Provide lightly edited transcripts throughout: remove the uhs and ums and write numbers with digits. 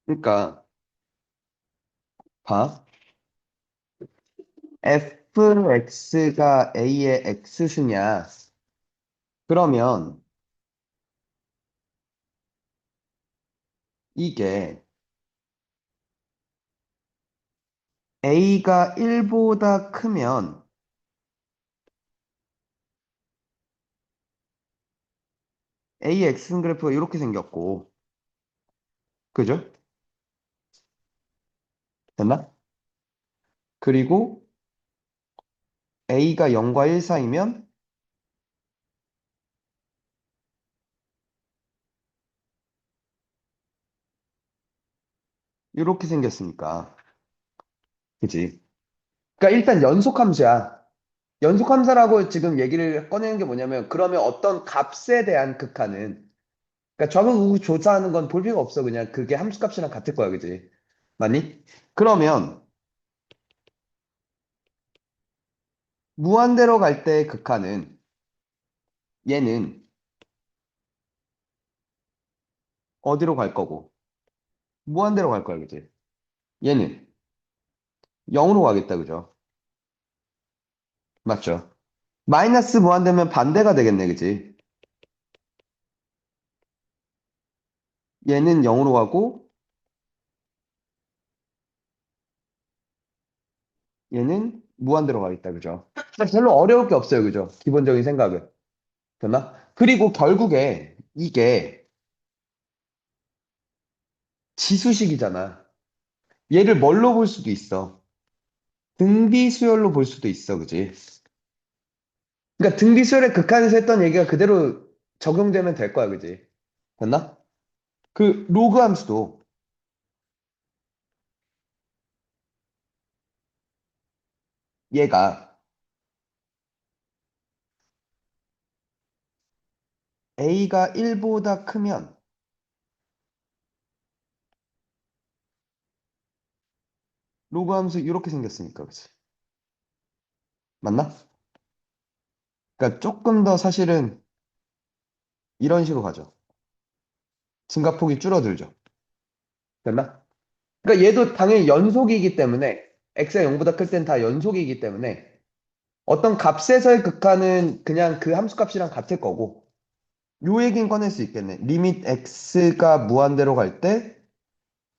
그러니까 봐. fx가 a의 x수냐? 그러면 이게 a가 1보다 크면 a의 x승 그래프가 이렇게 생겼고, 그죠? 됐나? 그리고 a가 0과 1 사이면 이렇게 생겼으니까, 그지? 그러니까 일단 연속함수야. 연속함수라고 지금 얘기를 꺼내는 게 뭐냐면, 그러면 어떤 값에 대한 극한은, 그러니까 좌우우우 조사하는 건 볼 필요가 없어. 그냥 그게 함수값이랑 같을 거야, 그지? 맞니? 그러면 무한대로 갈 때 극한은 얘는 어디로 갈 거고, 무한대로 갈 거야, 그지? 얘는 0으로 가겠다, 그죠? 맞죠? 마이너스 무한대면 반대가 되겠네, 그지? 얘는 0으로 가고, 얘는 무한대로 가겠다, 그죠? 별로 어려울 게 없어요, 그죠? 기본적인 생각은. 됐나? 그리고 결국에 이게 지수식이잖아. 얘를 뭘로 볼 수도 있어? 등비수열로 볼 수도 있어, 그지? 그러니까 등비수열의 극한에서 했던 얘기가 그대로 적용되면 될 거야, 그지? 됐나? 그 로그 함수도 얘가 a가 1보다 크면 로그 함수 이렇게 생겼으니까, 그지? 맞나? 그러니까 조금 더 사실은 이런 식으로 가죠. 증가폭이 줄어들죠. 됐나? 그러니까 얘도 당연히 연속이기 때문에 x가 0보다 클 땐 다 연속이기 때문에 어떤 값에서의 극한은 그냥 그 함수값이랑 같을 거고 요 얘기는 꺼낼 수 있겠네. 리밋 x가 무한대로 갈 때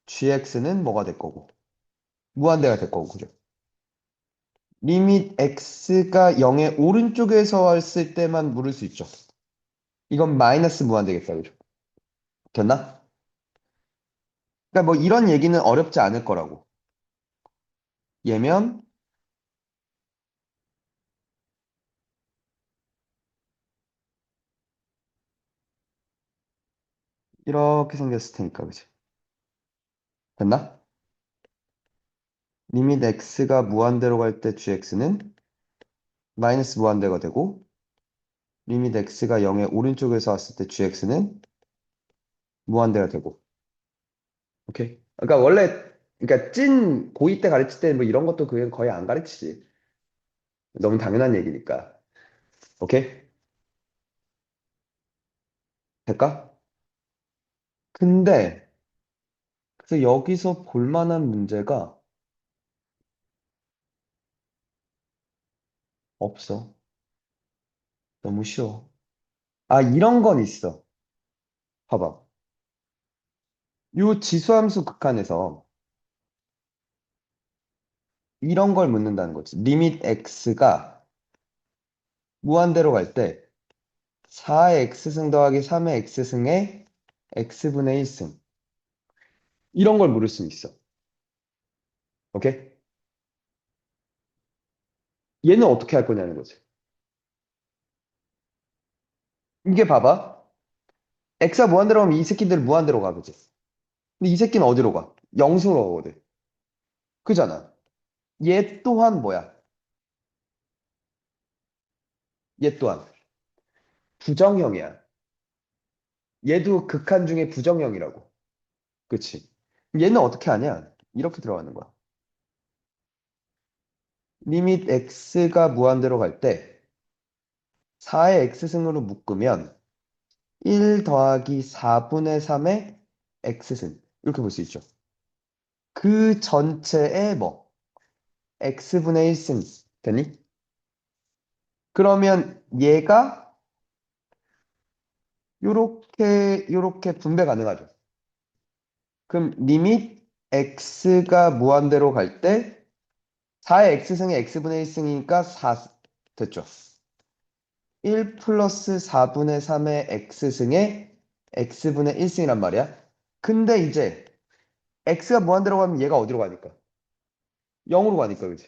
gx는 뭐가 될 거고 무한대가 될 거고 그죠? 리밋 x가 0의 오른쪽에서 왔을 때만 물을 수 있죠. 이건 마이너스 무한대겠다 그죠? 됐나? 그러니까 뭐 이런 얘기는 어렵지 않을 거라고. 얘면 이렇게 생겼을 테니까 그죠? 됐나? 리밋 x가 무한대로 갈 때 gx는 마이너스 무한대가 되고 리밋 x가 0의 오른쪽에서 왔을 때 gx는 무한대가 되고 오케이? 그러니까 원래 그러니까 찐 고2 때 가르칠 때 뭐 이런 것도 그냥 거의 안 가르치지. 너무 당연한 얘기니까. 오케이? 될까? 근데 그래서 여기서 볼 만한 문제가 없어. 너무 쉬워. 아, 이런 건 있어. 봐봐. 요 지수함수 극한에서 이런 걸 묻는다는 거지. 리밋 x가 무한대로 갈 때 4의 x승 더하기 3의 x승의 x분의 1승. 이런 걸 물을 수 있어. 오케이? 얘는 어떻게 할 거냐는 거지. 이게 봐봐. x가 무한대로 가면 이 새끼들 무한대로 가, 그지? 근데 이 새끼는 어디로 가? 영수로 가거든. 그잖아. 얘 또한 뭐야? 얘 또한 부정형이야. 얘도 극한 중에 부정형이라고. 그치? 얘는 어떻게 하냐? 이렇게 들어가는 거야. 리밋 x가 무한대로 갈 때 4의 x승으로 묶으면 1 더하기 4분의 3의 x승. 이렇게 볼 수 있죠. 그 전체의 뭐 x분의 1승 되니? 그러면 얘가 요렇게 분배 가능하죠. 그럼 리밋 x가 무한대로 갈 때 4의 x승이 x분의 1승이니까 4 됐죠. 1 플러스 4분의 3의 x승에 x분의 1승이란 말이야. 근데 이제 x가 무한대로 가면 얘가 어디로 가니까? 0으로 가니까 그지?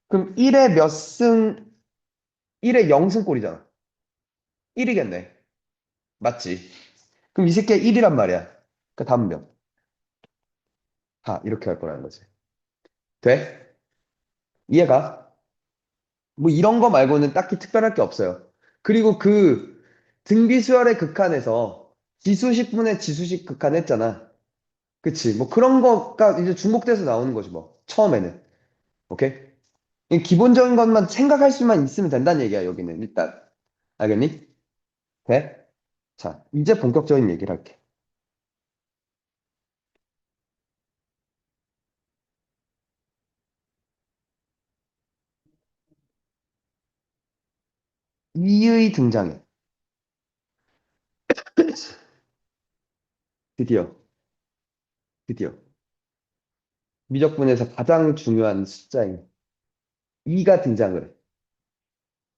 그럼 1의 몇 승, 1의 0승꼴이잖아. 1이겠네. 맞지? 그럼 이 새끼가 1이란 말이야. 그 다음 몇? 다 이렇게 할 거라는 거지. 돼? 이해가? 뭐 이런 거 말고는 딱히 특별할 게 없어요. 그리고 그 등비수열의 극한에서 지수식분의 지수식 극한 했잖아. 그치? 뭐 그런 거가 이제 중복돼서 나오는 거지 뭐. 처음에는. 오케이? 이 기본적인 것만 생각할 수만 있으면 된다는 얘기야, 여기는. 일단. 알겠니? 돼? 자, 이제 본격적인 얘기를 할게. 이의 등장에 드디어, 드디어 미적분에서 가장 중요한 숫자인 2가 등장을 해.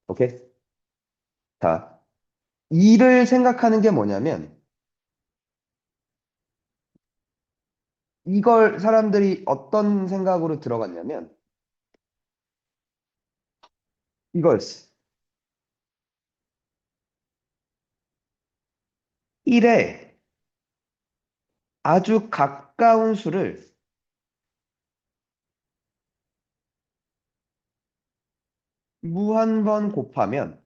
오케이? 자, 2를 생각하는 게 뭐냐면 이걸 사람들이 어떤 생각으로 들어갔냐면 이거였어. 1에 아주 가까운 수를 무한 번 곱하면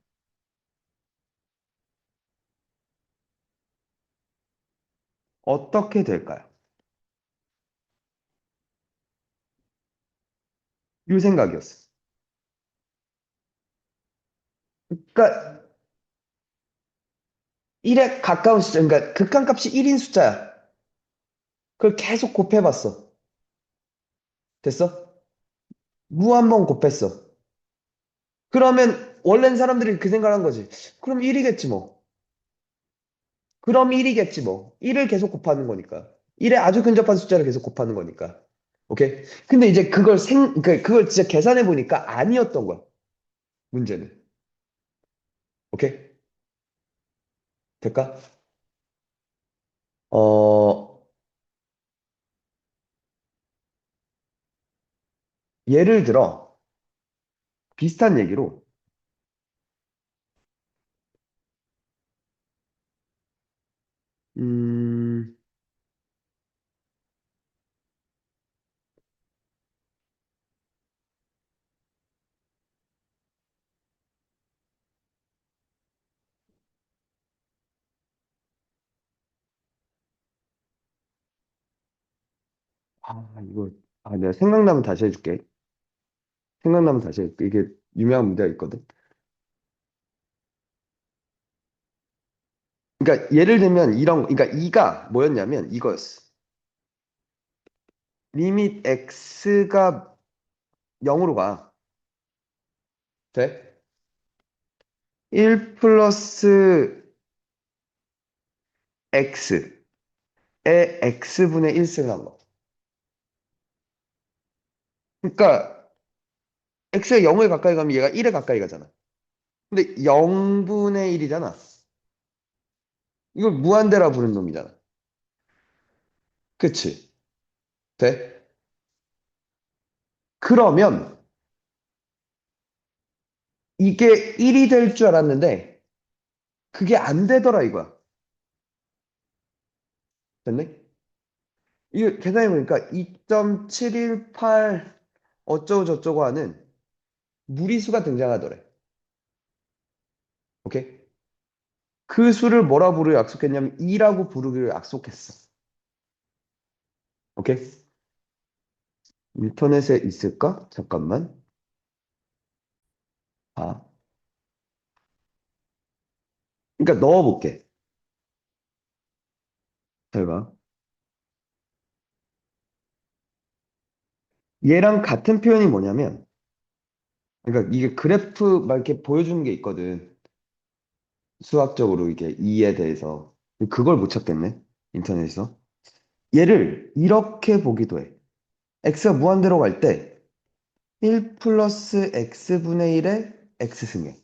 어떻게 될까요? 이 생각이었어. 그러니까 1에 가까운 숫자, 그러니까 극한값이 1인 숫자야. 그걸 계속 곱해봤어. 됐어? 무한 번 곱했어. 그러면 원래는 사람들이 그 생각을 한 거지. 그럼 1이겠지 뭐. 그럼 1이겠지 뭐. 1을 계속 곱하는 거니까. 1에 아주 근접한 숫자를 계속 곱하는 거니까. 오케이? 근데 이제 그걸 진짜 계산해 보니까 아니었던 거야. 문제는. 오케이? 될까? 어, 예를 들어, 비슷한 얘기로, 음, 이거, 내가 생각나면 다시 해줄게. 생각나면 다시 해줄게. 이게 유명한 문제가 있거든. 그러니까 예를 들면 그러니까 2가 뭐였냐면 이거였어. 리밋 x가 0으로 가. 돼? 1 플러스 x에 x분의 1승을 한 거. 그러니까 x가 0에 가까이 가면 얘가 1에 가까이 가잖아. 근데 0분의 1이잖아. 이걸 무한대라 부른 놈이잖아. 그치? 돼? 그러면 이게 1이 될 줄 알았는데 그게 안 되더라 이거야. 됐네? 이거 계산해보니까 2.718 어쩌고 저쩌고 하는 무리수가 등장하더래. 오케이? 그 수를 뭐라 부르기로 약속했냐면 2라고 부르기로 약속했어. 오케이? 인터넷에 있을까? 잠깐만. 아, 그러니까 넣어볼게. 잘 봐. 얘랑 같은 표현이 뭐냐면, 그러니까 이게 그래프 막 이렇게 보여주는 게 있거든. 수학적으로 이게 이에 대해서. 그걸 못 찾겠네. 인터넷에서. 얘를 이렇게 보기도 해. x가 무한대로 갈 때 1 플러스 x분의 1의 x승에.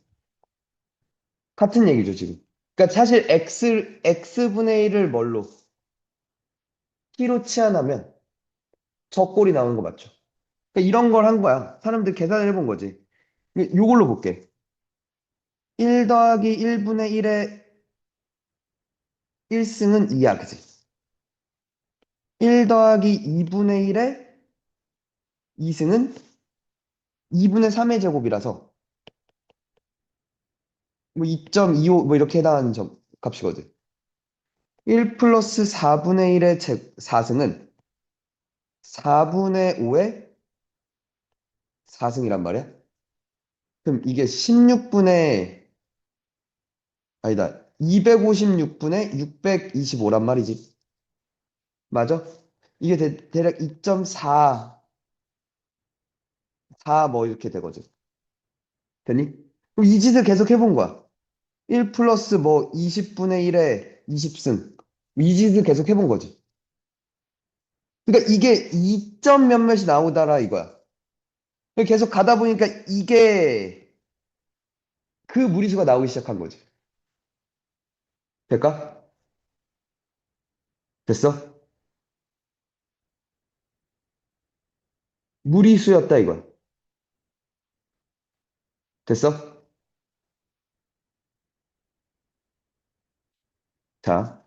같은 얘기죠, 지금. 그러니까 사실 x분의 1을 뭘로? t로 치환하면 저 꼴이 나오는 거 맞죠? 그러니까 이런 걸 한 거야. 사람들 계산을 해본 거지. 요걸로 볼게. 1 더하기 1분의 1의 1승은 2야, 그지? 1 더하기 2분의 1의 2승은 2분의 3의 제곱이라서 뭐 2.25 뭐 이렇게 해당하는 값이거든. 1 플러스 4분의 1의 4승은 4분의 5의 4승이란 말이야. 그럼 이게 16분의 아니다. 256분의 625란 말이지. 맞아? 이게 대략 2.4, 4뭐 이렇게 되거든. 되니? 그럼 이 짓을 계속 해본 거야. 1 플러스 뭐 20분의 1에 20승. 이 짓을 계속 해본 거지. 그러니까 이게 2점 몇몇이 나오더라 이거야. 계속 가다 보니까 이게 그 무리수가 나오기 시작한 거지. 될까? 됐어? 무리수였다 이거야. 됐어? 자,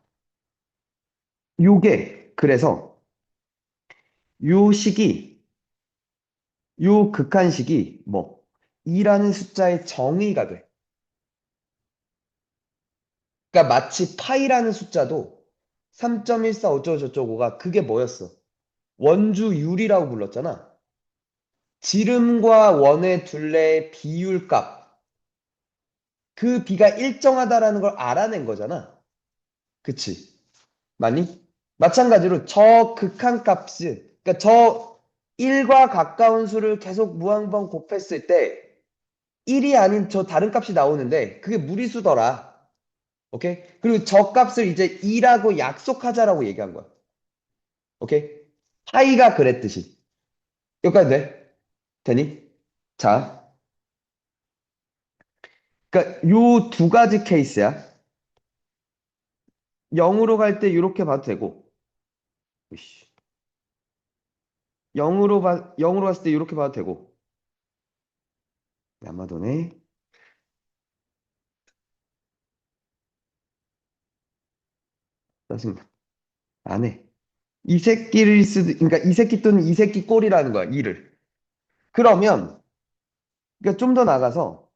요게 그래서 요 식이 요 극한식이 뭐 2라는 숫자의 정의가 돼. 그러니까 마치 파이라는 숫자도 3.14 어쩌고저쩌고가 그게 뭐였어? 원주율이라고 불렀잖아. 지름과 원의 둘레의 비율값. 그 비가 일정하다라는 걸 알아낸 거잖아. 그치? 맞니? 마찬가지로 저 극한값은 그러니까 저 1과 가까운 수를 계속 무한번 곱했을 때 1이 아닌 저 다른 값이 나오는데 그게 무리수더라. 오케이? 그리고 저 값을 이제 2라고 약속하자라고 얘기한 거야. 오케이? 파이가 그랬듯이. 여기까지 돼? 되니? 자, 그러니까 요 두 가지 케이스야. 0으로 갈 때 이렇게 봐도 되고, 으이씨. 0으로 갔을 때 이렇게 봐도 되고, 야마도네. 짜증나. 안 해. 이 새끼를 그러니까 이 새끼 또는 이 새끼 꼴이라는 거야, 이를. 그러면, 그러니까 좀 더 나가서,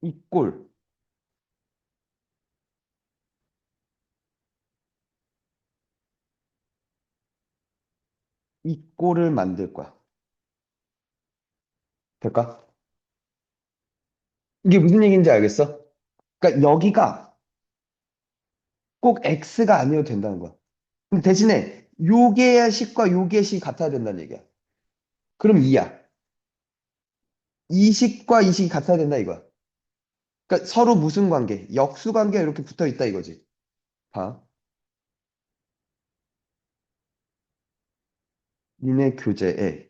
이 꼴, 이 꼴을 만들 거야. 될까? 이게 무슨 얘기인지 알겠어? 그러니까 여기가 꼭 X가 아니어도 된다는 거야. 근데 대신에 요게 식과 요게 식 같아야 된다는 얘기야. 그럼 2야. 이 식과 이 식이 같아야 된다 이거야. 그러니까 서로 무슨 관계? 역수 관계가 이렇게 붙어 있다 이거지. 봐. 니네 교재에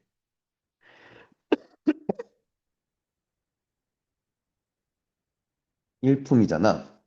일품이잖아.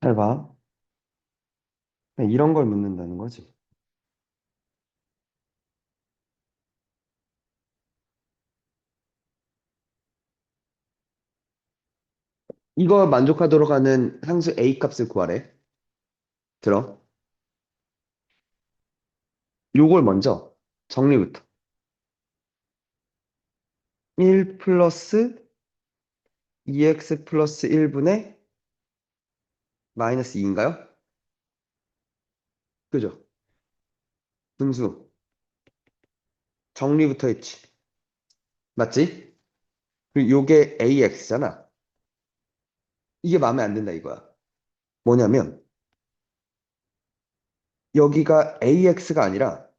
잘 봐. 그냥 이런 걸 묻는다는 거지. 이거 만족하도록 하는 상수 A 값을 구하래. 들어. 요걸 먼저 정리부터. 1 플러스 2x 플러스 1분의 마이너스 2인가요? 그죠? 분수. 정리부터 했지. 맞지? 그리고 요게 AX잖아. 이게 마음에 안 든다 이거야. 뭐냐면 여기가 AX가 아니라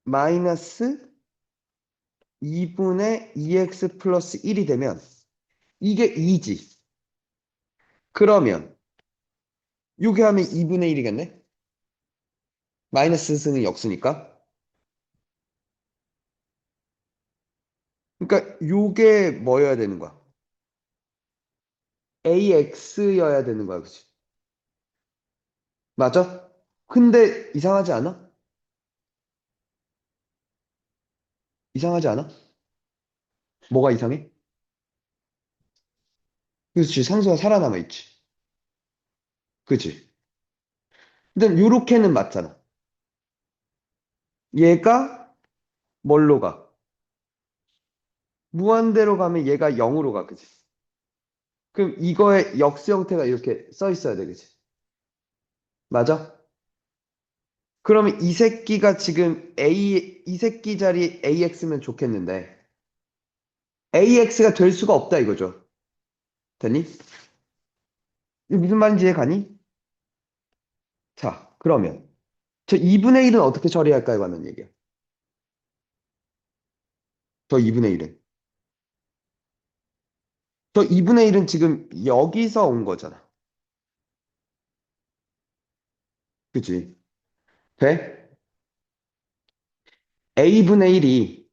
마이너스 2분의 2x 플러스 1이 되면 이게 2지. 그러면 요게 하면 2분의 1이겠네? 마이너스 승은 역수니까. 그러니까 요게 뭐여야 되는 거야? AX여야 되는 거야. 그치? 맞아? 근데 이상하지 않아? 이상하지 않아? 뭐가 이상해? 그렇지. 상수가 살아남아 있지. 그치? 근데 요렇게는 맞잖아. 얘가 뭘로 가? 무한대로 가면 얘가 0으로 가. 그치? 그럼 이거의 역수 형태가 이렇게 써 있어야 돼. 그치? 맞아? 그러면 이 새끼가 지금 이 새끼 자리 AX면 좋겠는데 AX가 될 수가 없다 이거죠. 됐니? 이게 무슨 말인지 이해 가니? 자, 그러면 저 2분의 1은 어떻게 처리할까요? 하는 얘기야. 저 2분의 1은. 저 2분의 1은 지금 여기서 온 거잖아. 그치? 돼? A분의 1이,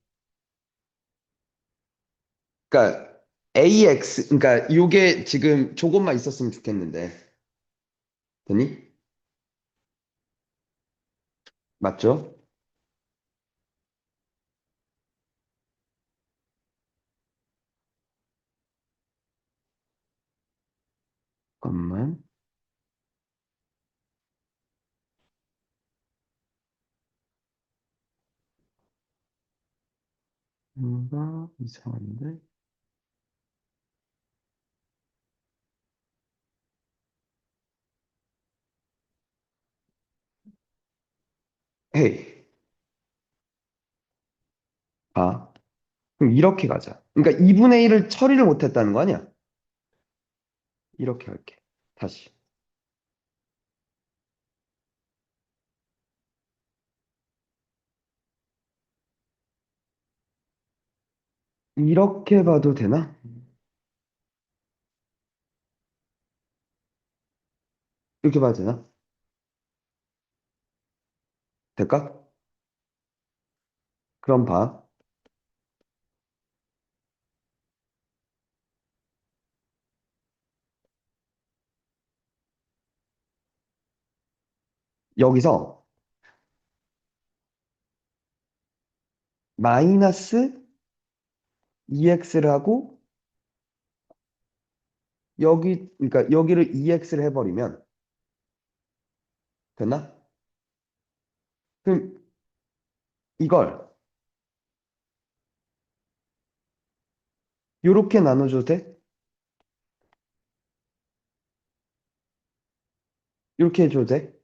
그러니까 AX, 그러니까 요게 지금 조금만 있었으면 좋겠는데. 됐니? 맞죠? 잠깐만. 뭔가 이상한데? 헤이, 봐. 그럼 이렇게 가자. 그러니까 2분의 1을 처리를 못했다는 거 아니야? 이렇게 할게. 다시. 이렇게 봐도 되나? 이렇게 봐도 되나? 될까? 그럼 봐. 여기서 마이너스 2x를 하고 그러니까 여기를 2x를 해버리면 됐나? 그럼 이걸 이렇게 나눠줘도 돼? 이렇게 해줘도 돼?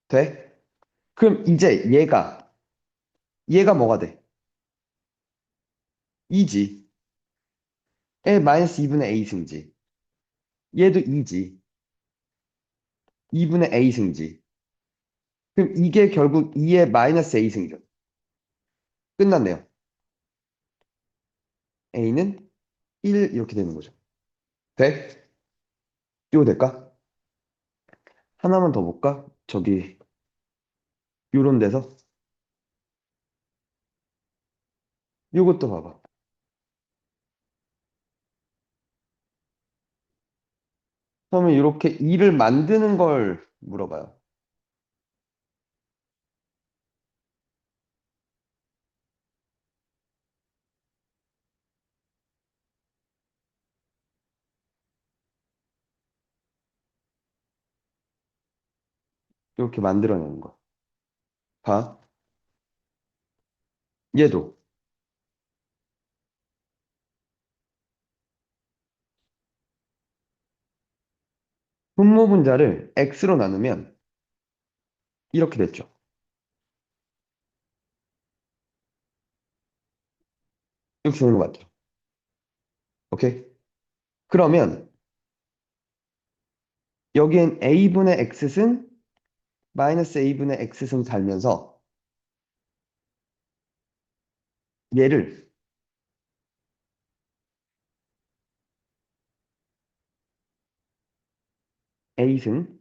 돼? 그럼 이제 얘가 뭐가 돼? 2지. 에 마이너스 2분의 a 승지. 얘도 2지. 2분의 a 승지. 그럼 이게 결국 2의 마이너스 a 승이죠. 끝났네요. a는 1 이렇게 되는 거죠. 돼? 이거 될까? 하나만 더 볼까? 저기 요런 데서 요것도 봐봐. 그러면 이렇게 2를 만드는 걸 물어봐요. 이렇게 만들어내는 거. 봐. 얘도 분모 분자를 x로 나누면 이렇게 됐죠. 이렇게 되는 거 맞죠? 오케이? 그러면 여기엔 a분의 x승 마이너스 a분의 x승 달면서 얘를 a승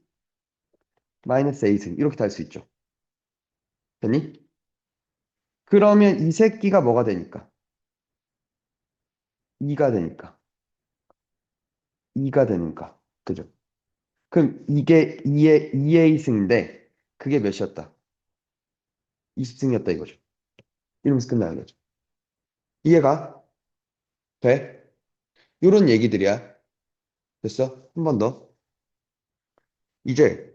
마이너스 a승 이렇게 달 수 있죠. 됐니? 그러면 이 새끼가 뭐가 되니까? 2가 되니까. 2가 되니까. 그죠? 그럼 이게 2a승인데 그게 몇이었다? 20승이었다 이거죠. 이러면서 끝나는 거죠. 이해가 돼? 요런 얘기들이야. 됐어? 한 번 더. 이제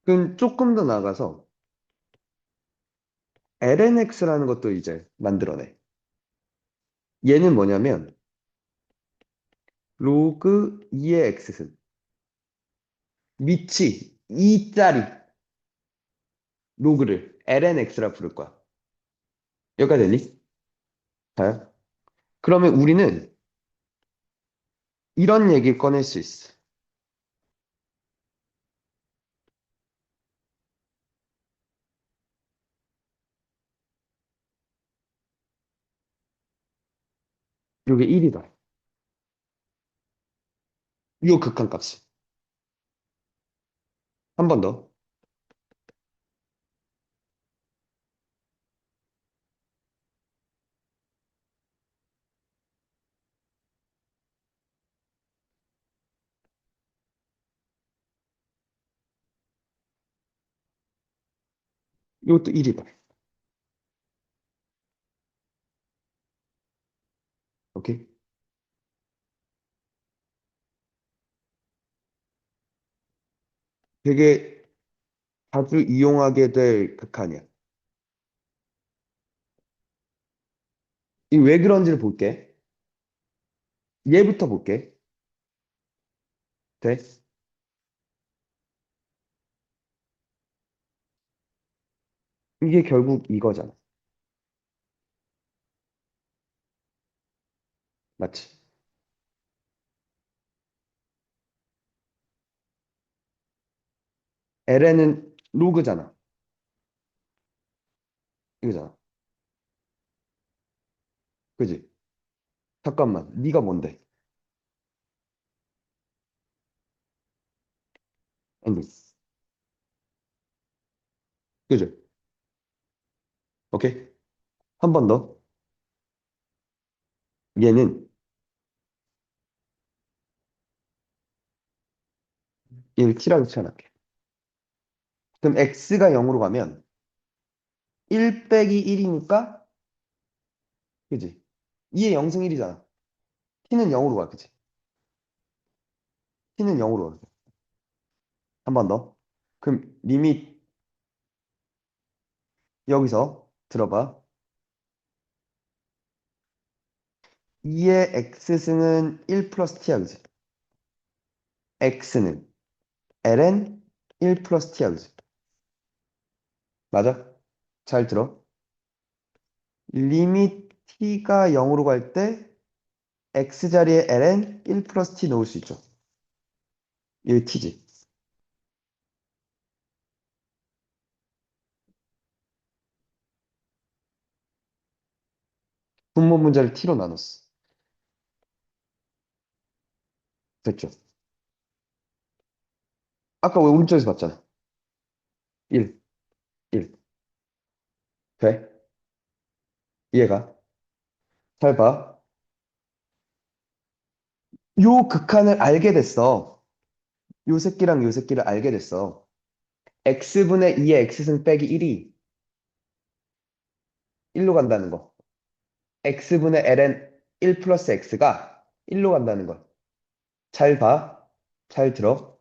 그럼 조금 더 나가서 lnx라는 것도 이제 만들어내. 얘는 뭐냐면 로그 2의 x승 밑이 2짜리 로그를 lnx라 부를 거야. 여기까지 되니? 자요? 그러면 우리는 이런 얘기를 꺼낼 수 있어. 요게 1이다. 요 극한값이. 한 번 더. 요것도 1이다. 오케이? 되게 자주 이용하게 될 극한이야. 이 왜 그런지를 볼게. 얘부터 볼게. 돼? 이게 결국 이거잖아. 맞지? ln은 로그잖아. 이거잖아. 그지? 잠깐만. 네가 뭔데? 아니, 그죠? 오케이? 한 번 더. 얘는 얘를 t라고 치환할게. 그럼 x가 0으로 가면 1 빼기 1이니까 그지? 2의 0승 1이잖아. t는 0으로 가. 그지? t는 0으로 가. 한 번 더. 그럼 리밋 여기서 들어봐. 2의 x승은 1 플러스 t야. 그지? x는 ln 1 플러스 t야. 그지? 맞아? 잘 들어. 리밋 t가 0으로 갈 때 x 자리에 ln 1 플러스 t 넣을 수 있죠. 이게 t지. 분모 문자를 t로 나눴어. 됐죠? 아까 왜 오른쪽에서 봤잖아. 1, 1. 돼? 이해가? 잘 봐. 요 극한을 알게 됐어. 요 새끼랑 요 새끼를 알게 됐어. x분의 2의 x승 빼기 1이 1로 간다는 거. x분의 ln 1 플러스 x가 1로 간다는 거. 잘 봐. 잘 들어.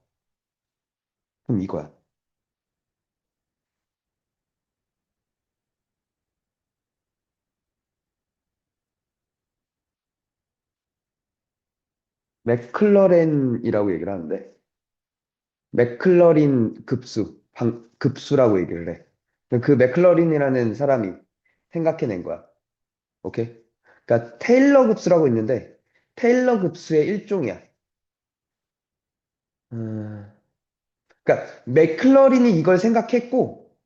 그럼 이거야. 맥클러렌이라고 얘기를 하는데, 맥클러린 급수, 급수라고 얘기를 해. 그 맥클러린이라는 사람이 생각해낸 거야. 오케이? 그러니까 테일러 급수라고 있는데, 테일러 급수의 일종이야. 음, 그러니까 맥클러린이 이걸 생각했고,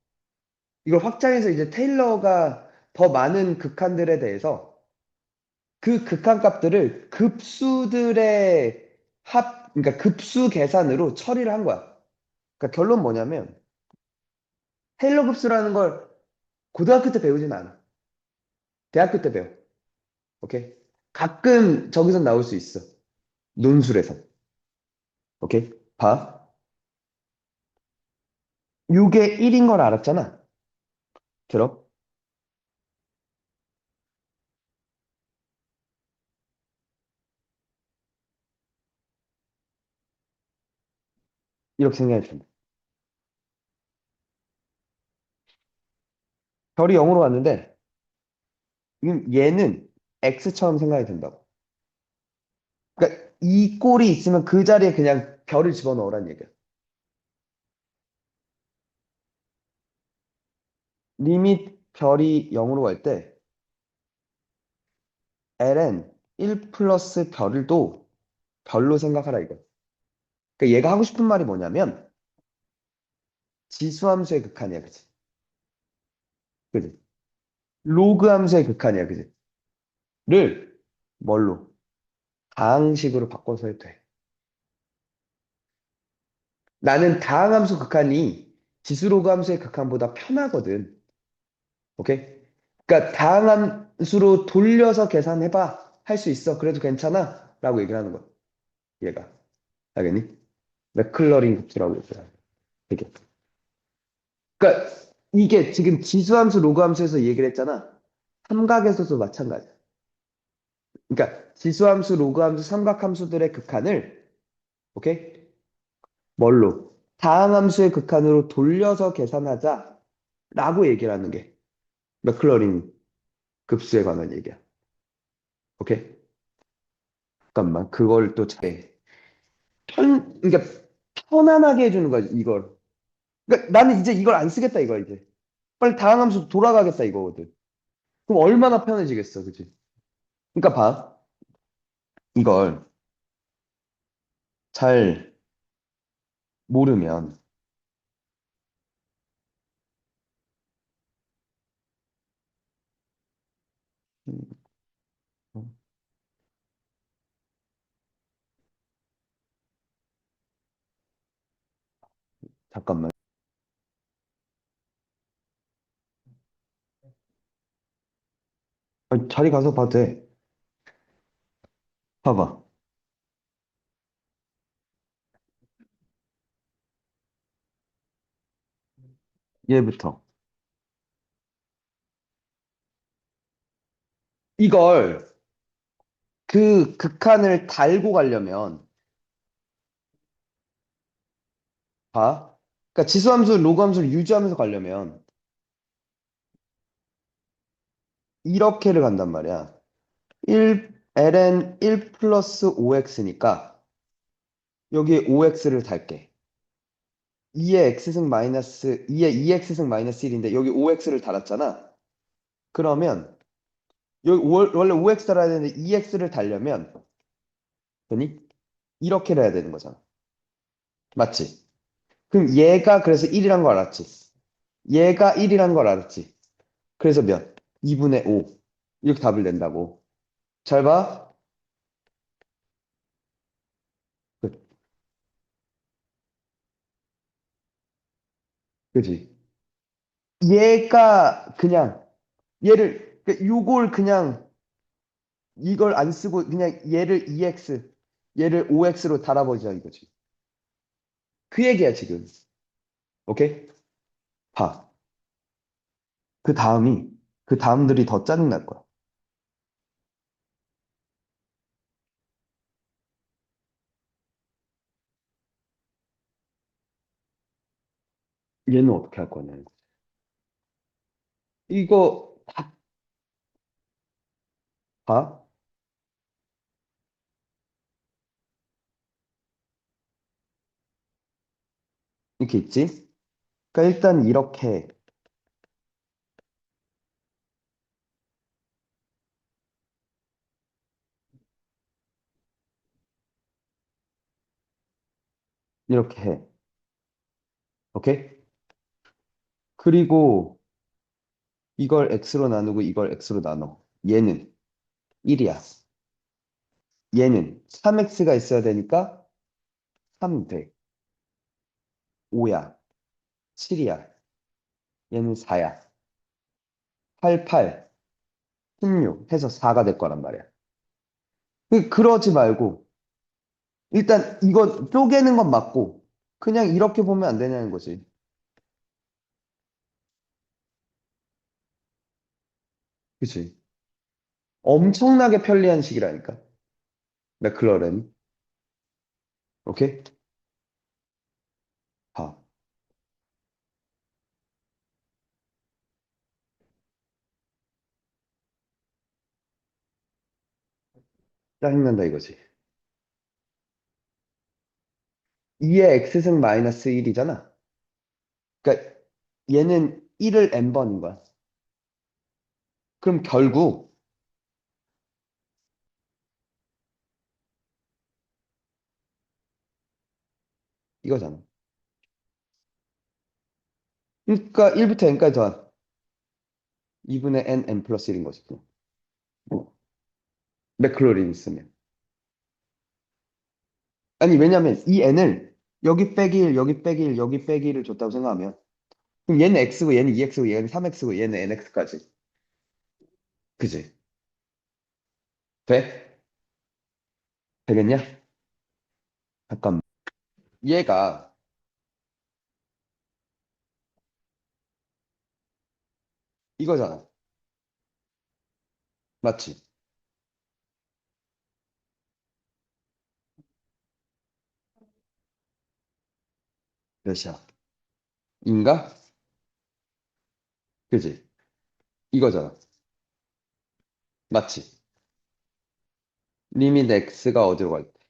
이걸 확장해서 이제 테일러가 더 많은 극한들에 대해서 그 극한값들을 급수들의 그러니까 급수 계산으로 처리를 한 거야. 그러니까 결론 뭐냐면, 테일러 급수라는 걸 고등학교 때 배우진 않아. 대학교 때 배워. 오케이? 가끔 저기서 나올 수 있어. 논술에서. 오케이? 봐. 이게 1인 걸 알았잖아. 들어? 이렇게 생각해 준다. 별이 0으로 왔는데, 얘는 X처럼 생각이 된다고. 그러니까 이 꼴이 있으면 그 자리에 그냥 별을 집어넣으란 얘기야. 리밋 별이 0으로 갈 때, ln 1 플러스 별을 또 별로 생각하라 이거. 그러니까 얘가 하고 싶은 말이 뭐냐면, 지수함수의 극한이야, 그치? 그치? 로그 함수의 극한이야, 그치? 를 뭘로? 다항식으로 바꿔서 해도 돼. 나는 다항함수 극한이 지수로그 함수의 극한보다 편하거든. 오케이? 그러니까 다항함수로 돌려서 계산해봐. 할 수 있어. 그래도 괜찮아. 라고 얘기를 하는 거야. 얘가. 알겠니? 맥클러린 급수라고 얘기를 하는 거야. 되게. 그러니까 이게 지금 지수함수, 로그함수에서 얘기를 했잖아. 삼각에서도 마찬가지야. 그러니까 지수함수, 로그함수, 삼각함수들의 극한을 오케이? 뭘로? 다항함수의 극한으로 돌려서 계산하자라고 얘기를 하는 게 맥클러린 급수에 관한 얘기야. 오케이? 잠깐만, 그걸 또 잘, 그러니까 편안하게 해주는 거야, 이걸. 그러니까 나는 이제 이걸 안 쓰겠다, 이거 이제. 빨리 다항함수 돌아가겠다, 이거거든. 그럼 얼마나 편해지겠어, 그치? 그러니까 봐. 이걸 잘 모르면, 음, 잠깐만. 아니, 자리 가서 봐도 돼. 봐봐. 얘부터. 이걸 그 극한을 달고 가려면, 봐. 그러니까 지수함수, 로그함수를 유지하면서 가려면, 이렇게를 간단 말이야. ln 1 플러스 5x니까 여기에 5x를 달게. 2의 x승 마이너스 2의 2x승 마이너스 1인데 여기 5x를 달았잖아. 그러면 여기 원래 5x 달아야 되는데 2x를 달려면 되니? 이렇게 해야 되는 거잖아. 맞지? 그럼 얘가 그래서 1이란 걸 알았지? 얘가 1이란 걸 알았지? 그래서 몇? 2분의 5. 이렇게 답을 낸다고. 잘 봐. 그- 그지? 얘가 그냥 요걸 그냥 이걸 안 쓰고 그냥 얘를 2x, 얘를 5x로 달아버리자 이거지. 그 얘기야 지금. 오케이? 봐. 그 다음이 그 다음들이 더 짜증날 거야. 얘는 어떻게 할 거냐. 이거 다 봐? 이렇게 있지? 그러니까 일단 이렇게 해. 오케이? 그리고 이걸 x로 나누고 이걸 x로 나눠. 얘는 1이야. 얘는 3x가 있어야 되니까 3 돼. 5야. 7이야. 얘는 4야. 8, 8, 16 해서 4가 될 거란 말이야. 그러지 말고 일단 이거 쪼개는 건 맞고 그냥 이렇게 보면 안 되냐는 거지. 그치? 엄청나게 편리한 식이라니까. 맥클러렌. 오케이? 봐. 짜증난다 이거지. 2의 x승 마이너스 1이잖아. 그러니까 얘는 1을 n번인 거야. 그럼 결국 이거잖아. 그러니까 1부터 n까지 더한 2분의 n 플러스 1인 거지. 뭐, 맥클로린 있으면. 아니, 왜냐면 이 n을 여기 빼기 1, 여기 빼기 1, 여기 빼기 1을 줬다고 생각하면 그럼 얘는 x고 얘는 2x고 얘는 3x고 얘는 nx까지. 그지? 돼? 되겠냐? 잠깐만. 얘가 이거잖아. 맞지? 몇이야? 인가? 그지? 이거잖아. 맞지? 리밋 x가 어디로 갈 때?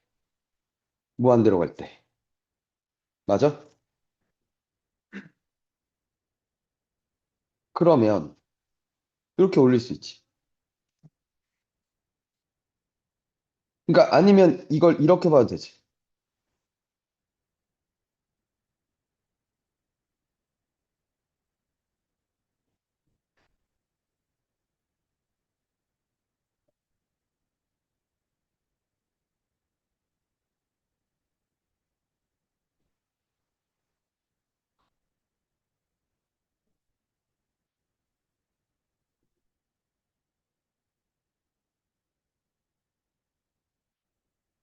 무한대로 갈 때. 맞아? 그러면 이렇게 올릴 수 있지. 그러니까 아니면 이걸 이렇게 봐도 되지.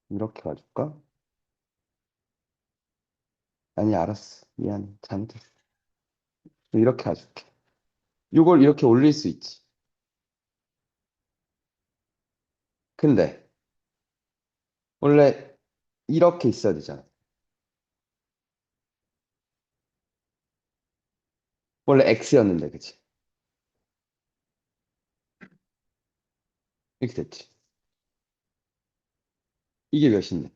이렇게 가줄까? 아니, 알았어. 미안. 잘못했어. 이렇게 가줄게. 이걸 이렇게 올릴 수 있지. 근데 원래 이렇게 있어야 되잖아. 원래 x였는데, 그치? 이렇게 됐지. 이게 몇인데?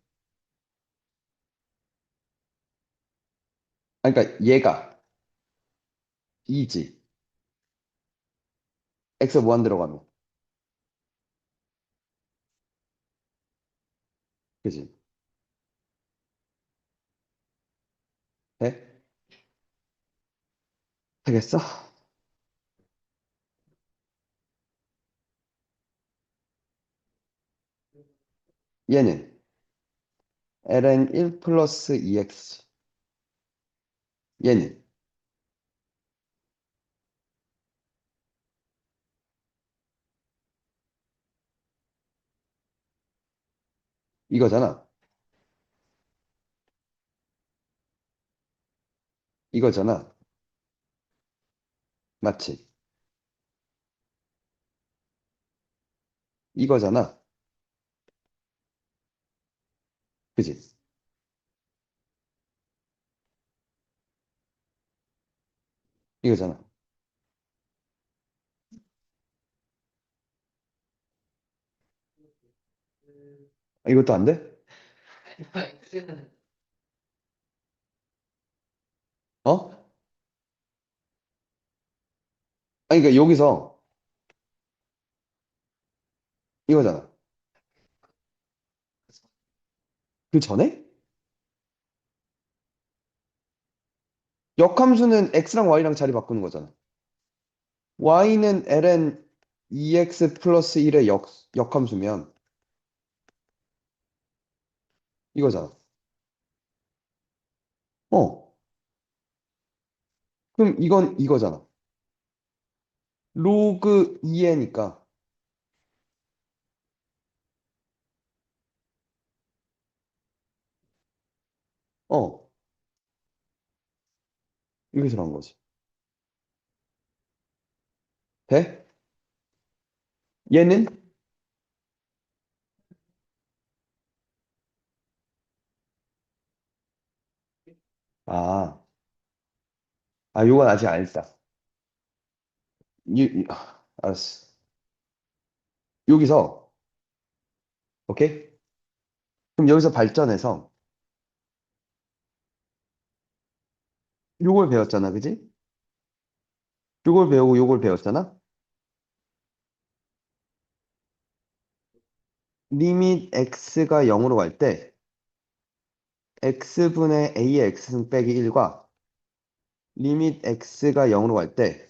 아, 그러니까 얘가 2지. x 무한 들어가면. 그지? 돼? 되겠어? 얘는 ln 1 플러스 2x. 얘는 이거잖아. 이거잖아. 맞지? 이거잖아. 그지? 이거잖아. 이것도 안 돼? 어? 아니, 그러니까 여기서 이거잖아. 그 전에? 역함수는 x랑 y랑 자리 바꾸는 거잖아. y는 ln 2x 플러스 1의 역함수면 이거잖아. 어. 그럼 이건 이거잖아. 로그 2애니까. 어. 이렇게 들어간 거지. 돼? 얘는? 아, 요건 아직 안 했다. 알았어. 여기서, 오케이? 그럼 여기서 발전해서 요걸 배웠잖아, 그지? 요걸 배우고 요걸 배웠잖아? 리밋 x가 0으로 갈 때, x분의 a의 x승 빼기 1과 리밋 x가 0으로 갈 때,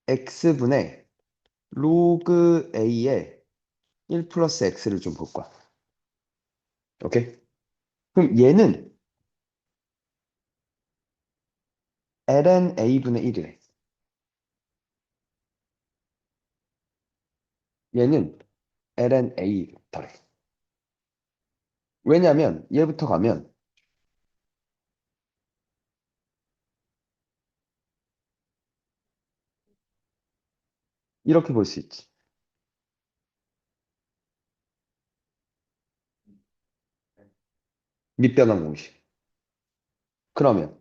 x분의 로그 a의 1 플러스 x를 좀 볼 거야. 오케이? 그럼 얘는 ln a분의 1이래. 얘는 ln a 더래. 왜냐면 얘부터 가면 이렇게 볼 수 있지. 밑변환 공식. 그러면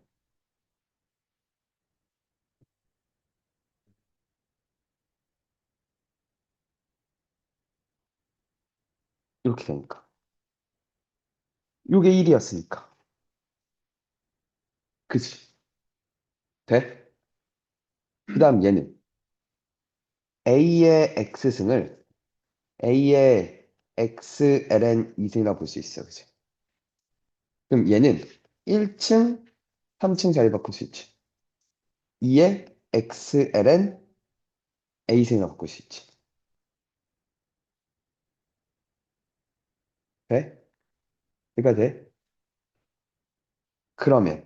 이렇게 되니까. 요게 1이었으니까. 그치? 돼? 그 다음 얘는 a의 x승을 a의 x ln 2승이라고 볼 수 있어. 그치? 그럼 얘는 1층, 3층 자리 바꿀 수 있지. 2의 x ln a승이라고 바꿀 수 있지. 돼? 그러니까 돼? 그러면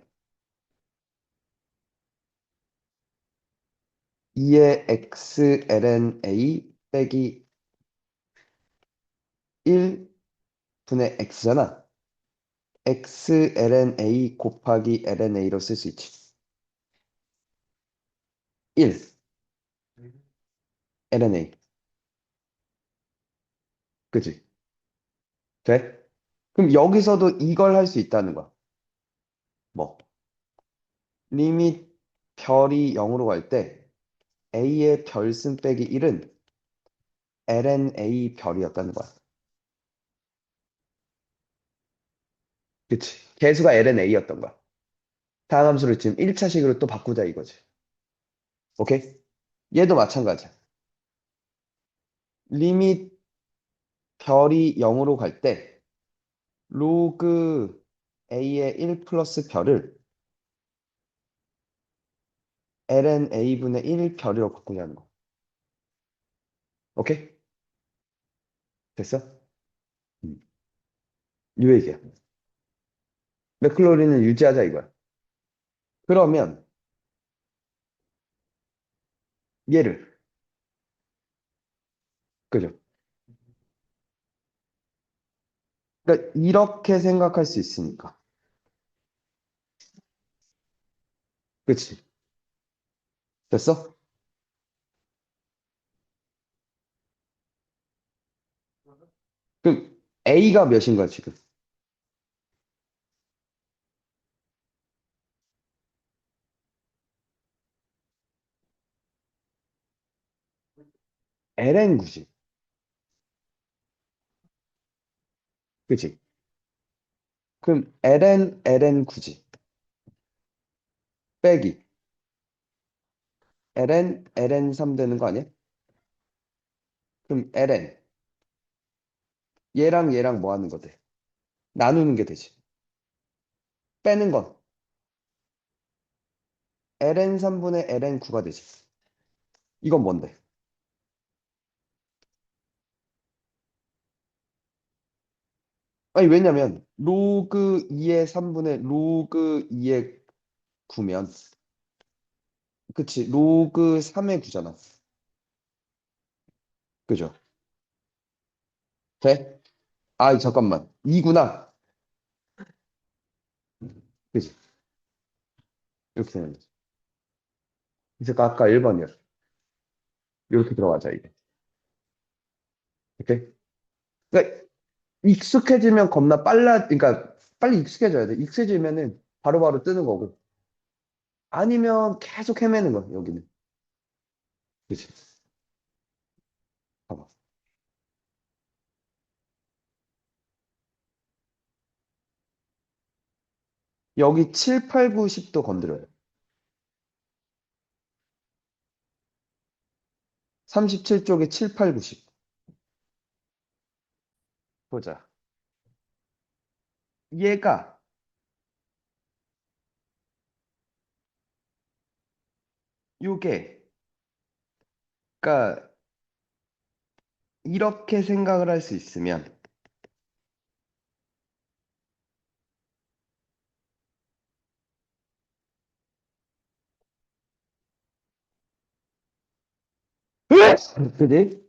2의 x ln a 빼기 1분의 x잖아. x ln a 곱하기 ln a로 쓸 수 있지. 1 ln a. 그지? 돼? 그럼 여기서도 이걸 할 수 있다는 거야. 뭐? 리밋 별이 0으로 갈 때 a의 별승 빼기 1은 ln a 별이었다는 거야. 그치? 개수가 ln a였던 거야. 다음 함수를 지금 1차식으로 또 바꾸자 이거지. 오케이? 얘도 마찬가지야. 리밋 별이 0으로 갈 때 로그 a의 1 플러스 별을 ln a분의 1 별이라고 바꾸자는 거. 오케이? 됐어? 음. 이 얘기야. 맥클로린을 유지하자 이거야. 그러면 얘를, 그죠? 그러니까 이렇게 생각할 수 있으니까. 그치? 됐어? 그럼 A가 몇인 거야, 지금? ln 굳이. 그치? 그럼 ln 굳이. 빼기. ln 3 되는 거 아니야? 그럼 ln. 얘랑 얘랑 뭐 하는 거 돼? 나누는 게 되지. 빼는 건 ln 3분의 ln 9가 되지. 이건 뭔데? 아니, 왜냐면, 로그 2의 3분의 로그 2의 9면, 그치, 로그 3의 9잖아. 그죠? 돼? 아, 잠깐만. 2구나. 그지? 이렇게 되는 거지. 그래서 아까 1번이야. 이렇게 들어가자, 이게. 오케이? 그러니까, 익숙해지면 겁나 그러니까, 빨리 익숙해져야 돼. 익숙해지면은 바로바로 뜨는 거고. 아니면 계속 헤매는 거야, 여기는. 그치? 봐봐. 여기 7, 8, 9, 10도 건드려요. 37쪽에 7, 8, 9, 10. 보자. 얘가, 요게, 그러니까, 이렇게 생각을 할 수 있으면, 그지?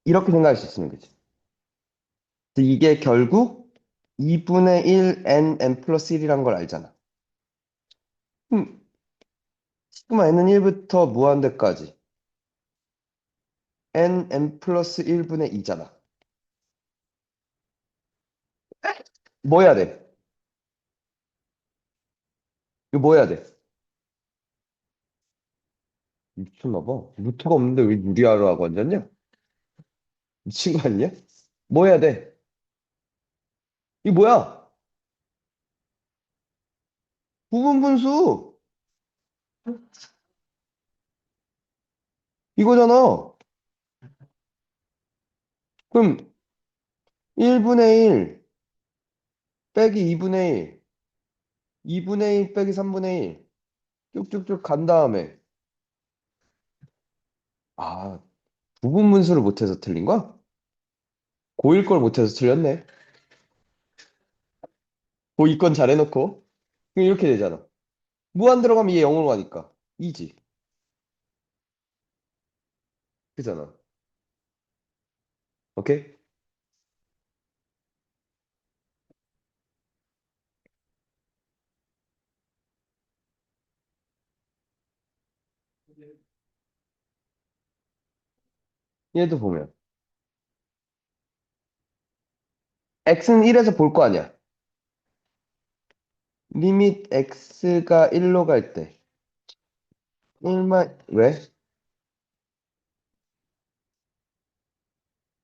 이렇게 생각할 수 있으면 그지? 이게 결국 2분의 1 n 플러스 1이란 걸 알잖아. 그럼 시그마 n은 1부터 무한대까지 n 플러스 1분의 2잖아. 뭐 해야 돼? 이거 뭐 해야 돼? 미쳤나 봐. 루트가 없는데 왜 유리화로 하고 앉았냐? 미친 거 아니야? 뭐 해야 돼? 이거 뭐야? 부분 분수 이거잖아. 그럼 1분의 1 빼기 2분의 1, 2분의 1 빼기 3분의 1 쭉쭉쭉 간 다음에 아, 부분 분수를 못해서 틀린 거야? 고1 걸 못해서 틀렸네. 고2 건 잘해놓고 그럼 이렇게 되잖아. 무한 들어가면 얘 0으로 가니까 이지. 그잖아. 오케이? 얘도 보면 x는 1에서 볼 거 아니야. 리밋 x가 1로 갈 때 1만 왜?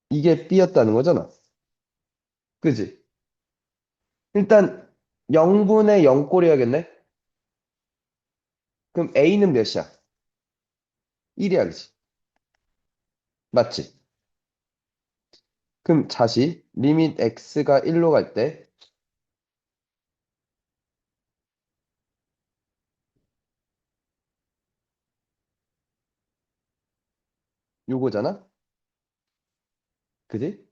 이게 b였다는 거잖아. 그지? 일단 0분의 0꼴이 야겠네. 그럼 a는 몇이야? 1이야, 그지? 맞지? 그럼 다시 리밋 x가 1로 갈 때 요거잖아. 그지?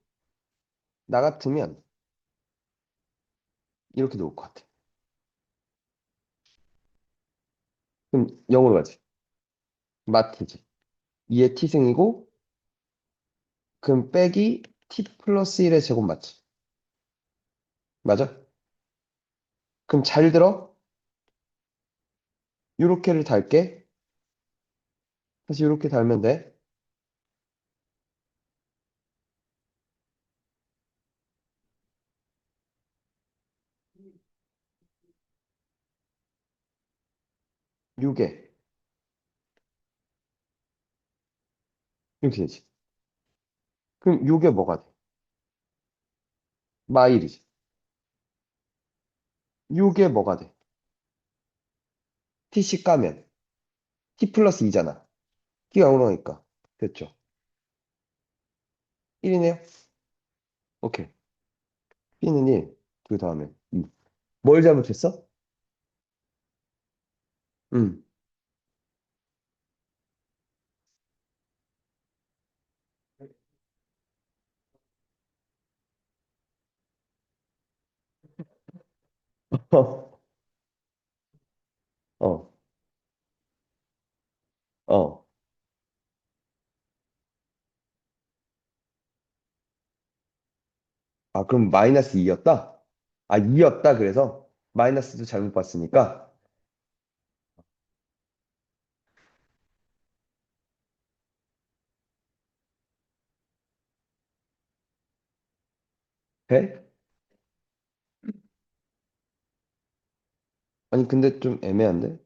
나 같으면 이렇게 놓을 것 같아. 그럼 0으로 가지. 맞지? 2의 t승이고 그럼 빼기 t 플러스 1의 제곱 맞지? 맞아? 그럼 잘 들어. 요렇게를 달게. 다시 요렇게 달면 돼. 요게. 이렇게 되지. 그럼 요게 뭐가 돼? 마일이지. 요게 뭐가 돼? tc 까면 t 플러스 2잖아. t가 0으로니까. 됐죠? 1이네요? 오케이. b는 1, 그 다음에 2. 뭘 잘못했어? 음. 어, 어. 아, 그럼 마이너스 2였다? 아, 2였다, 그래서? 마이너스도 잘못 봤으니까? 돼? 아니, 근데 좀 애매한데?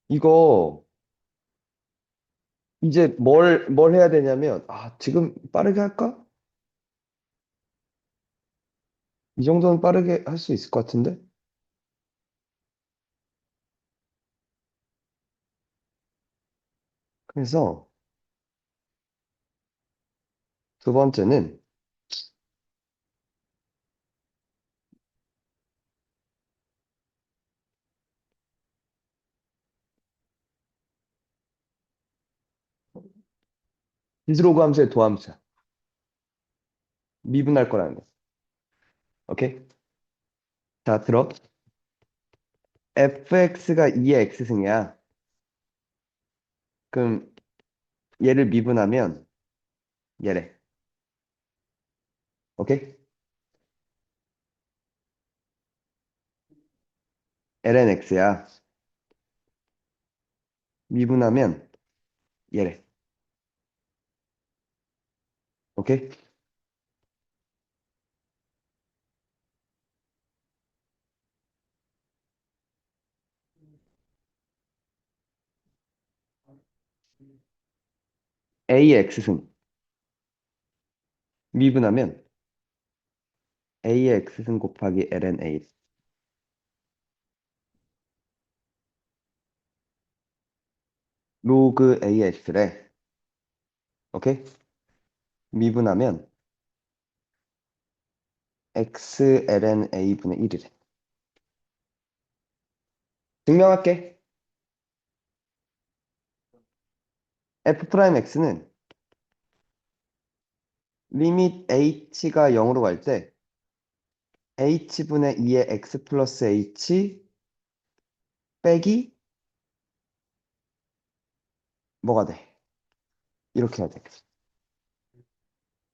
이거, 이제 뭘 해야 되냐면, 아, 지금 빠르게 할까? 이 정도는 빠르게 할 수 있을 것 같은데? 그래서 두 번째는, 디스로그 함수의 도함수야. 미분할 거라는 거. 오케이? 자, 들어. fx가 2의 x승이야. 그럼 얘를 미분하면 얘래. 오케이? ln x야. 미분하면 얘래. 오케이? a의 x승. 미분하면 a의 x승 곱하기 ln a. 로그 a의 x래. 오케이? 미분하면 x ln a분의 1이래. 증명할게. f 프라임 x는 리밋 h가 0으로 갈 때 h분의 2의 x 플러스 h 빼기 뭐가 돼? 이렇게 해야 돼.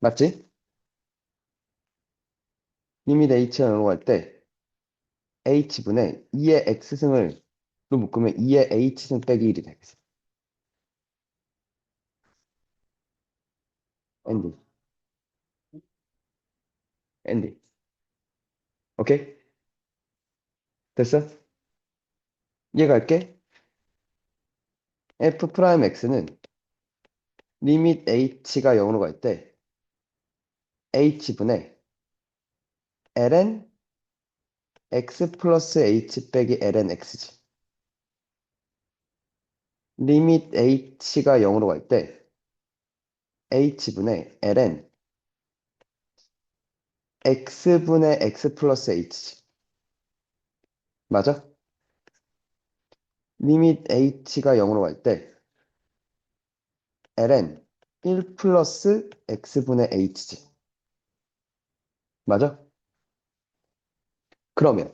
맞지? 리밋 h가 0으로 갈 때 h분의 2의 x승을 로 묶으면 2의 h승 빼기 1이 되겠어. 엔디. 엔디. 오케이? 됐어? 이해갈게. f 프라임 x는 리밋 h가 0으로 갈 때 h분의 ln x 플러스 h 빼기 ln x지. 리밋 h가 0으로 갈 때 h분의 ln x분의 x 플러스 h지. 맞아? 리밋 h가 0으로 갈 때 ln 1 플러스 x분의 h지. 맞아? 그러면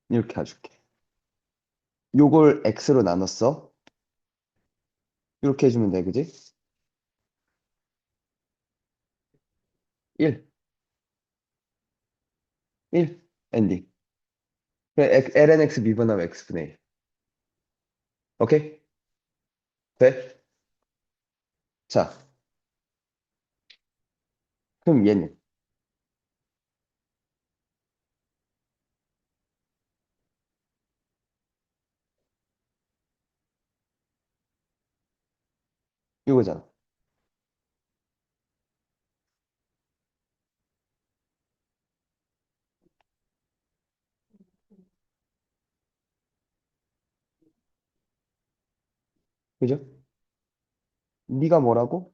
이렇게 해줄게. 요걸 x로 나눴어. 이렇게 해주면 돼, 그지? 1, 1, 엔딩. ln x 미분하면 x분의 1. 오케이? 돼? 자, 그럼 얘는 이거잖아. 그죠? 네가 뭐라고?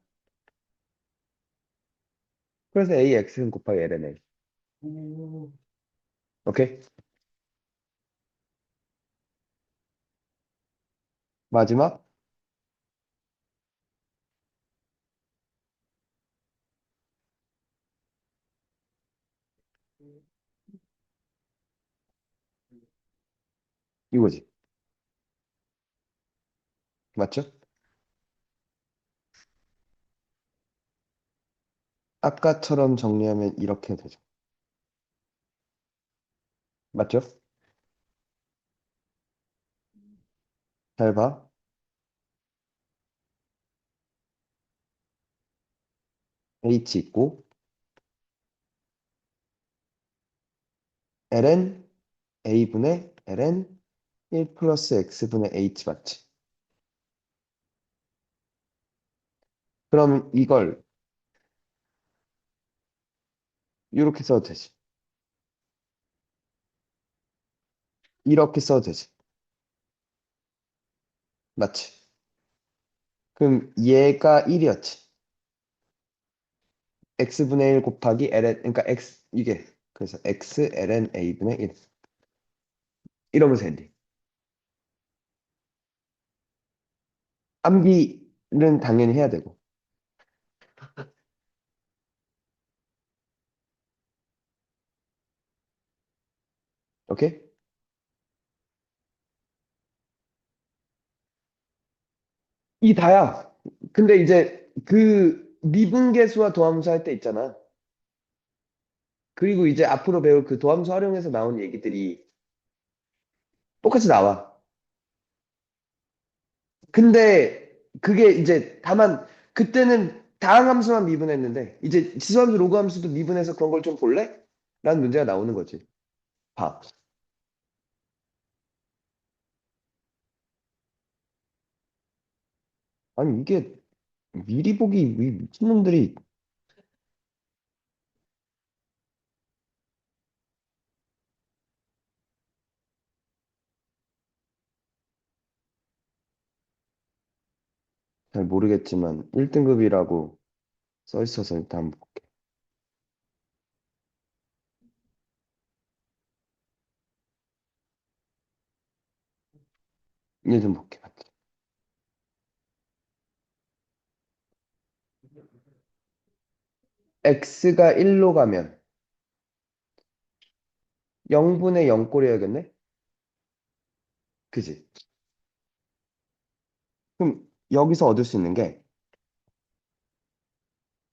그래서 AX 곱하기 LNA. 오케이? 마지막 이거지. 맞죠? 아까처럼 정리하면 이렇게 되죠. 맞죠? 잘 봐. H 있고 ln A분의 ln 1 플러스 X분의 H 맞지? 그럼 이걸 이렇게 써도 되지. 이렇게 써도 되지. 맞지? 그럼 얘가 1이었지. X분의 1 곱하기 ln, 그러니까 X, 이게, 그래서 X ln A분의 1. 이러면서 했니? 암기는 당연히 해야 되고. 오케이? 이 다야. 근데 이제 그 미분계수와 도함수 할 때 있잖아. 그리고 이제 앞으로 배울 그 도함수 활용해서 나온 얘기들이 똑같이 나와. 근데 그게 이제 다만 그때는 다항함수만 미분했는데 이제 지수함수, 로그함수도 미분해서 그런 걸 좀 볼래? 라는 문제가 나오는 거지. 봐. 아니 이게 미리 보기 이 미친놈들이 잘 모르겠지만 1등급이라고 써 있어서 일단 한번 볼게. 얘 좀 볼게. x가 1로 가면 0분의 0꼴이어야겠네? 그지? 그럼 여기서 얻을 수 있는 게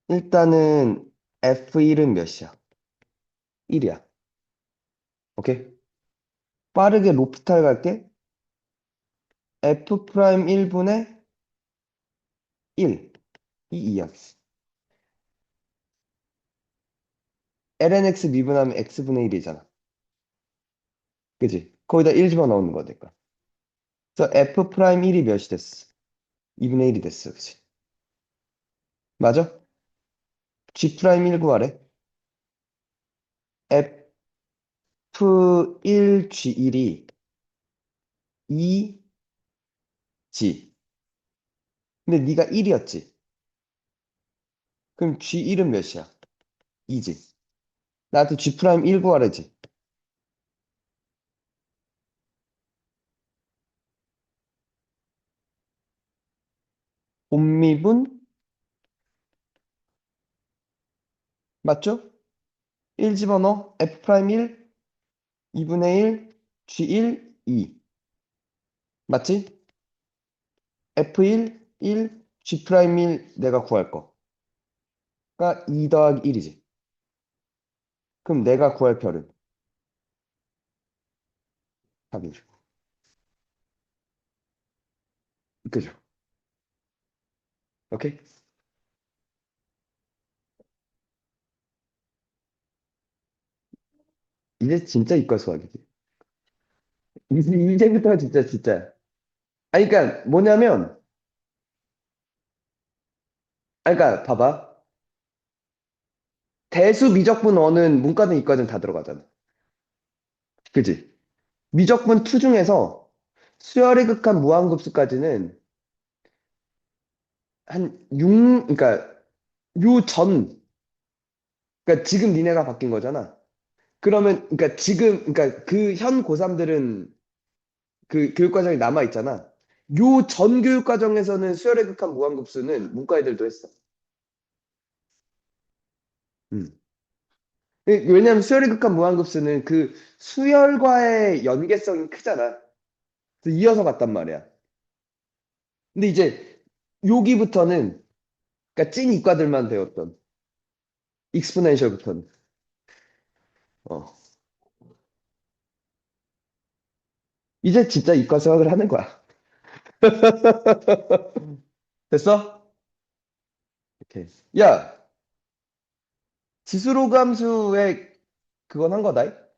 일단은 F1은 몇이야? 1이야. 오케이? 빠르게 로프탈 갈게. F 프라임 1분의 1. 이 2야. lnx 미분하면 x분의 1이잖아. 그지? 거기다 1 집어넣는 거니까. 그래서 F 프라임 1이 몇이 됐어? 2분의 1이 됐어. 그지? 맞아? G 프라임 1 구하래. F1 G1이 2G. 근데 네가 1이었지. 그럼 G1은 몇이야? 2지. 나한테 G 프라임 1 구하래지. 곱미분 맞죠? 1 집어넣어. F 프라임 1, 2분의 1, G1, 2. 맞지? F1, 1, G 프라임 1 내가 구할 거가 2 더하기 1이지. 그럼 내가 구할 별은 답이죠. 그죠? 오케이? 이제 진짜 이과 수학이지. 이제부터 진짜. 아니, 그러니까 뭐냐면, 아니, 그러니까 봐봐. 대수 미적분 어는 문과든 이과든 다 들어가잖아. 그지? 미적분 2 중에서 수열이 극한 무한급수까지는 한 6, 그러니까 요 전, 그러니까 지금 니네가 바뀐 거잖아. 그러면, 그러니까 지금, 그러니까 그 현 고3들은 그 교육과정이 남아 있잖아. 요 전 교육과정에서는 수열의 극한 무한급수는 문과 애들도 했어. 음. 왜냐면 수열의 극한 무한급수는 그 수열과의 연계성이 크잖아. 그래서 이어서 갔단 말이야. 근데 이제 여기부터는 그러니까 찐 이과들만 배웠던 익스포넨셜부터는 어. 이제 진짜 이과 수학을 하는 거야. 됐어? 오케이. 야, 지수로감수의 그건 한 거다.